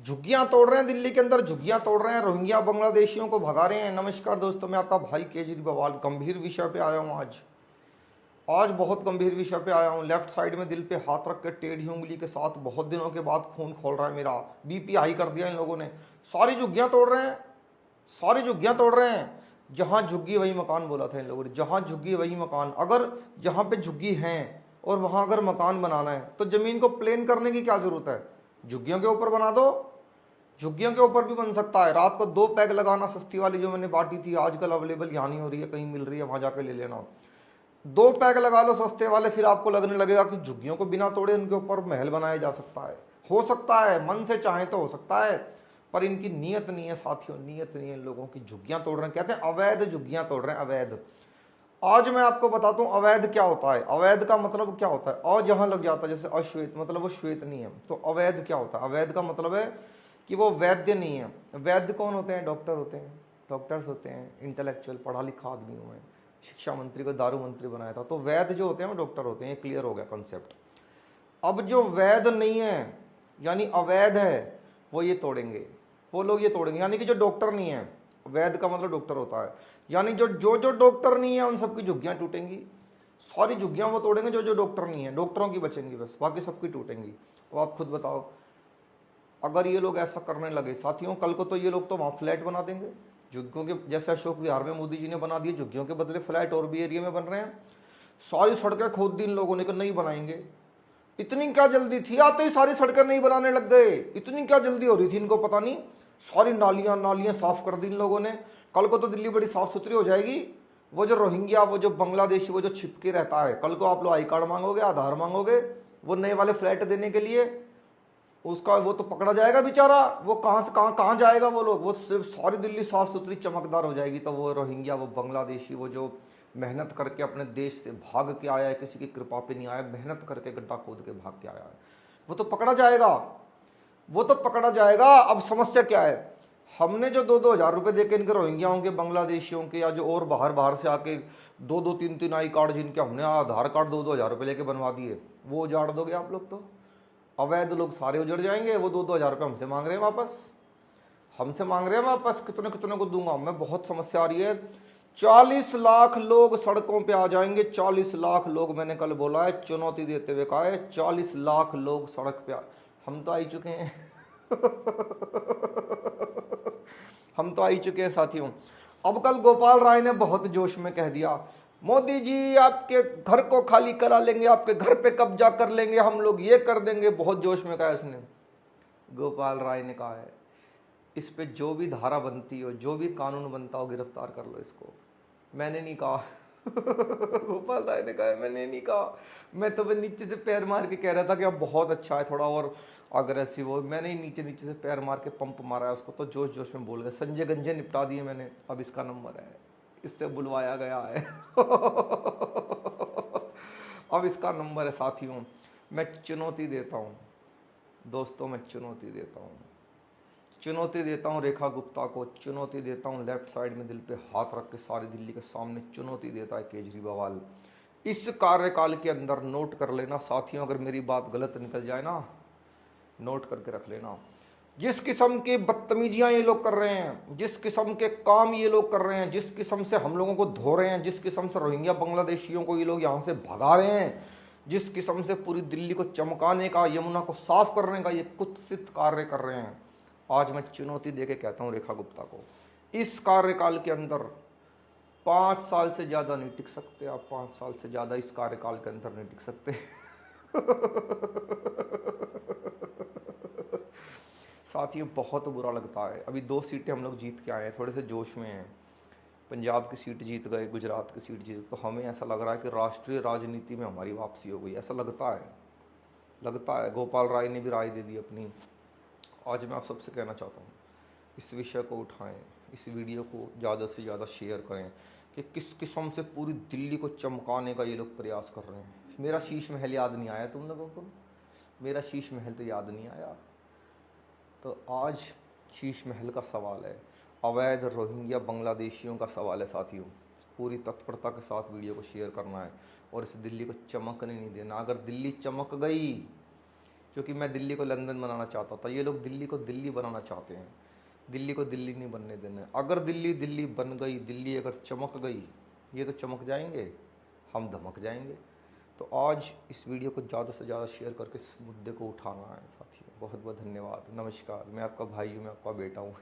झुग्गियां तोड़ रहे हैं दिल्ली के अंदर, झुग्गियां तोड़ रहे हैं, रोहिंग्या बांग्लादेशियों को भगा रहे हैं। नमस्कार दोस्तों, मैं आपका भाई केजरीवाल गंभीर विषय पे आया हूं आज। आज बहुत गंभीर विषय पे आया हूं। लेफ्ट साइड में दिल पे हाथ रख के टेढ़ी उंगली के साथ बहुत दिनों के बाद खून खोल रहा है मेरा। बीपी हाई कर दिया इन लोगों ने। सारी झुग्गियां तोड़ रहे हैं, सारी झुग्गियां तोड़ रहे हैं। जहां झुग्गी वही मकान बोला था इन लोगों ने, जहां झुग्गी वही मकान। अगर जहां पे झुग्गी हैं और वहां अगर मकान बनाना है तो जमीन को प्लेन करने की क्या जरूरत है, झुग्गियों के ऊपर बना दो। झुग्गियों के ऊपर भी बन सकता है। रात को 2 पैग लगाना, सस्ती वाली जो मैंने बांटी थी, आजकल अवेलेबल यहाँ नहीं हो रही है, कहीं मिल रही है, वहां जाके ले लेना। 2 पैग लगा लो सस्ते वाले, फिर आपको लगने लगेगा कि झुग्गियों को बिना तोड़े उनके ऊपर महल बनाया जा सकता है। हो सकता है, मन से चाहे तो हो सकता है, पर इनकी नीयत नहीं है साथियों, नीयत नहीं है इन लोगों की। झुग्गियां तोड़ रहे हैं, कहते हैं अवैध झुग्गियां तोड़ रहे हैं, अवैध। आज मैं आपको बताता हूं अवैध क्या होता है। अवैध का मतलब क्या होता है, और जहां लग जाता है जैसे अश्वेत, मतलब वो श्वेत नहीं है। तो अवैध क्या होता है, अवैध का मतलब है कि वो वैद्य नहीं है। वैद्य कौन होते हैं, डॉक्टर होते हैं, डॉक्टर्स होते हैं, इंटेलेक्चुअल पढ़ा लिखा आदमी हुए हैं। शिक्षा मंत्री को दारू मंत्री बनाया था, तो वैद्य जो होते हैं वो डॉक्टर होते हैं। क्लियर हो गया कॉन्सेप्ट। अब जो वैध नहीं है यानी अवैध है, वो ये तोड़ेंगे, वो लोग ये तोड़ेंगे। यानी कि जो डॉक्टर नहीं है, वैध का मतलब डॉक्टर होता है, यानी जो जो जो डॉक्टर नहीं है उन सबकी झुग्गियां टूटेंगी। सारी झुग्गियां वो तोड़ेंगे जो जो डॉक्टर नहीं है, डॉक्टरों की बचेंगी बस, बाकी सबकी टूटेंगी। तो आप खुद बताओ, अगर ये लोग ऐसा करने लगे साथियों, कल को तो ये लोग तो वहां फ्लैट बना देंगे झुग्गियों के, जैसे अशोक विहार में मोदी जी ने बना दिए, झुग्गियों के बदले फ्लैट और भी एरिया में बन रहे हैं। सारी सड़कें खोद दी इन लोगों ने कि नहीं बनाएंगे। इतनी क्या जल्दी थी, आते ही सारी सड़कें नहीं बनाने लग गए। इतनी क्या जल्दी हो रही थी इनको पता नहीं। सारी नालियां नालियां साफ कर दी इन लोगों ने। कल को तो दिल्ली बड़ी साफ सुथरी हो जाएगी। वो जो रोहिंग्या, वो जो बांग्लादेशी, वो जो छिपके रहता है, कल को आप लोग आई कार्ड मांगोगे, आधार मांगोगे, वो नए वाले फ्लैट देने के लिए, उसका वो तो पकड़ा जाएगा बेचारा। वो कहाँ से कहाँ कहाँ जाएगा वो लोग। वो सिर्फ सारी दिल्ली साफ सुथरी चमकदार हो जाएगी। तो वो रोहिंग्या, वो बांग्लादेशी, वो जो मेहनत करके अपने देश से भाग के आया है, किसी की कृपा पे नहीं आया, मेहनत करके गड्ढा खोद के भाग के आया है, वो तो पकड़ा जाएगा, वो तो पकड़ा जाएगा। अब समस्या क्या है, हमने जो 2-2 हज़ार रुपए देके इनके रोहिंग्याओं के, बांग्लादेशियों के, या जो और बाहर बाहर से आके 2-2 3-3 आई कार्ड, जिनके हमने आधार कार्ड 2-2 हज़ार रुपए लेके बनवा दिए, वो उजाड़ दोगे आप लोग तो। अवैध लोग सारे उजड़ जाएंगे। वो 2-2 हज़ार रुपये हमसे मांग रहे हैं वापस, हमसे मांग रहे हैं वापस। कितने कितने को दूंगा मैं, बहुत समस्या आ रही है। 40 लाख लोग सड़कों पे आ जाएंगे, 40 लाख लोग, मैंने कल बोला है, चुनौती देते हुए कहा है, 40 लाख लोग सड़क पे हम तो आ ही चुके हैं। हम तो आ ही चुके हैं साथियों। अब कल गोपाल राय ने बहुत जोश में कह दिया, मोदी जी आपके घर को खाली करा लेंगे, आपके घर पे कब्जा कर लेंगे, हम लोग ये कर देंगे। बहुत जोश में कहा इसने, गोपाल राय ने कहा है, इस पे जो भी धारा बनती हो, जो भी कानून बनता हो, गिरफ्तार कर लो इसको। मैंने नहीं कहा। गोपाल राय ने कहा, मैंने नहीं कहा। मैं तो नीचे से पैर मार के कह रहा था कि अब बहुत अच्छा है, थोड़ा और अग्रेसिव हो। मैंने ही नीचे नीचे से पैर मार के पंप मारा है उसको, तो जोश जोश में बोल गया। संजय गंजे निपटा दिए मैंने, अब इसका नंबर है, इससे बुलवाया गया है। अब इसका नंबर है साथियों। मैं चुनौती देता हूं दोस्तों, मैं चुनौती देता हूं, चुनौती देता हूं रेखा गुप्ता को, चुनौती देता हूं लेफ्ट साइड में दिल पे हाथ रख के सारी दिल्ली के सामने चुनौती देता है केजरीवाल। इस कार्यकाल के अंदर नोट कर लेना साथियों, अगर मेरी बात गलत निकल जाए ना, नोट करके रख लेना। जिस किस्म की बदतमीजियां ये लोग कर रहे हैं, जिस किस्म के काम ये लोग कर रहे हैं, जिस किस्म से हम लोगों को धो रहे हैं, जिस किस्म से रोहिंग्या बांग्लादेशियों को ये लोग यहाँ से भगा रहे हैं, जिस किस्म से पूरी दिल्ली को चमकाने का, यमुना को साफ करने का ये कुत्सित कार्य कर रहे हैं, आज मैं चुनौती देके कहता हूं रेखा गुप्ता को, इस कार्यकाल के अंदर 5 साल से ज्यादा नहीं टिक सकते आप। 5 साल से ज्यादा इस कार्यकाल के अंदर नहीं टिक सकते। साथियों बहुत बुरा लगता है। अभी 2 सीटें हम लोग जीत के आए हैं, थोड़े से जोश में हैं। पंजाब की सीट जीत गए, गुजरात की सीट जीत, तो हमें ऐसा लग रहा है कि राष्ट्रीय राजनीति में हमारी वापसी हो गई, ऐसा लगता है, लगता है। गोपाल राय ने भी राय दे दी अपनी। आज मैं आप सबसे कहना चाहता हूँ, इस विषय को उठाएं, इस वीडियो को ज़्यादा से ज़्यादा शेयर करें कि किस किस्म से पूरी दिल्ली को चमकाने का ये लोग प्रयास कर रहे हैं। मेरा शीश महल याद नहीं आया तुम लोगों को, मेरा शीश महल तो याद नहीं आया। तो आज शीश महल का सवाल है, अवैध रोहिंग्या बांग्लादेशियों का सवाल है साथियों। पूरी तत्परता के साथ वीडियो को शेयर करना है और इस दिल्ली को चमकने नहीं देना। अगर दिल्ली चमक गई, क्योंकि मैं दिल्ली को लंदन बनाना चाहता था, ये लोग दिल्ली को दिल्ली बनाना चाहते हैं। दिल्ली को दिल्ली नहीं बनने देना है। अगर दिल्ली दिल्ली बन गई, दिल्ली अगर चमक गई, ये तो चमक जाएंगे, हम धमक जाएंगे। तो आज इस वीडियो को ज़्यादा से ज़्यादा शेयर करके इस मुद्दे को उठाना है साथियों। बहुत बहुत धन्यवाद, नमस्कार। मैं आपका भाई हूँ, मैं आपका बेटा हूँ।